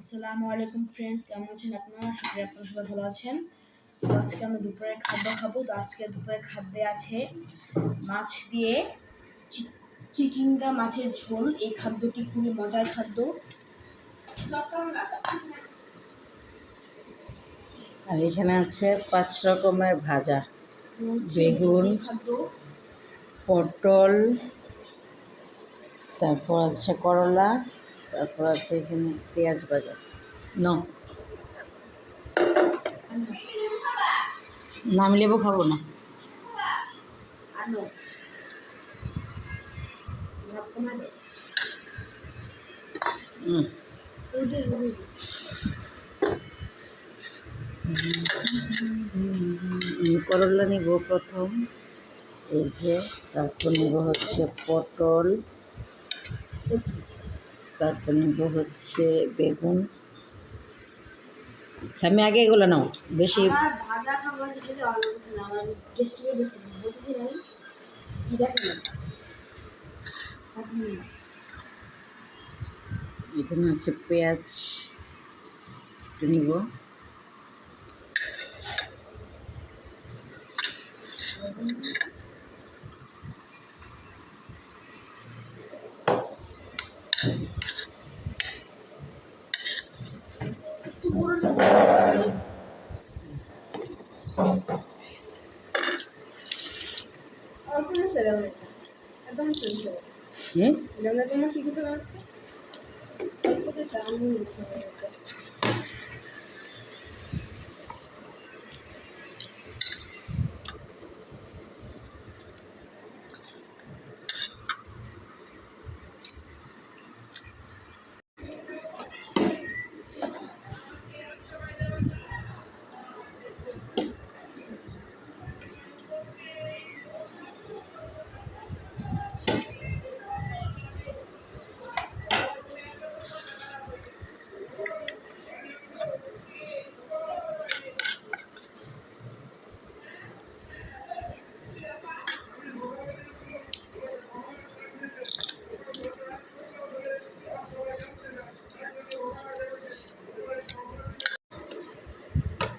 আসসালামু আলাইকুম ফ্রেন্ডস, কেমন আছেন আপনারা? আশা করি আপনারা সবাই ভালো আছেন। তো আজকে আমরা দুপুরে খাদ্য খাবো। তো আজকে দুপুরে খাদ্যে আছে মাছ দিয়ে চিচিঙ্গা মাছের ঝোল। এই খাদ্যটি খুবই মজার খাদ্য। আর এখানে আছে 5 রকমের ভাজা, বেগুন, খাদ্য, পটল, তারপর আছে করলা, তারপর আছে এখানে পেঁয়াজ ভাজা। না আমি লেবু খাবো না। আনো করলা নিব প্রথম, এই যে, তারপর নেব হচ্ছে পটল, তারপর নেব হচ্ছে বেগুন। আমি আগে এগুলো নাও বেশি। ভাজা খাবার যেটা ভালো না, আমার গেস্টিকে বলতে নাই এটা কেন এখানে আছে পেঁয়াজ নিব,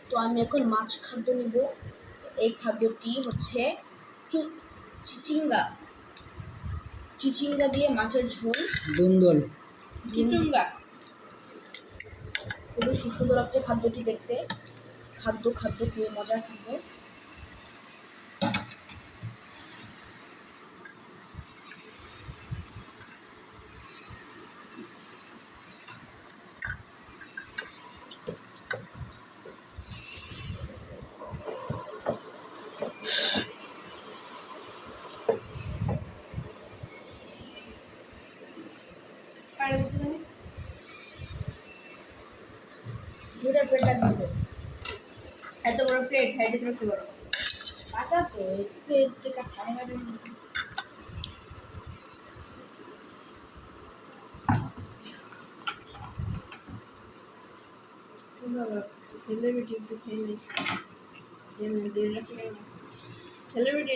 তো আমি এখন মাছ খাদ্য নিব। এই খাদ্যটি হচ্ছে চিচিঙ্গা চিচিঙ্গা দিয়ে মাছের ঝোল। দুন্দল চিচিঙ্গা খুবই সুস্বাদু লাগছে খাদ্যটি দেখতে। খাদ্য খুবই মজার খাদ্য। দুটা প্লেট লাগবে, এত বড় প্লেট সাইডে রাখতে পারো। পাতা তো প্লেট থেকে খাওয়া যাবে না। সেলিব্রিটি একটু খেয়ে নিই, সেলিব্রিটি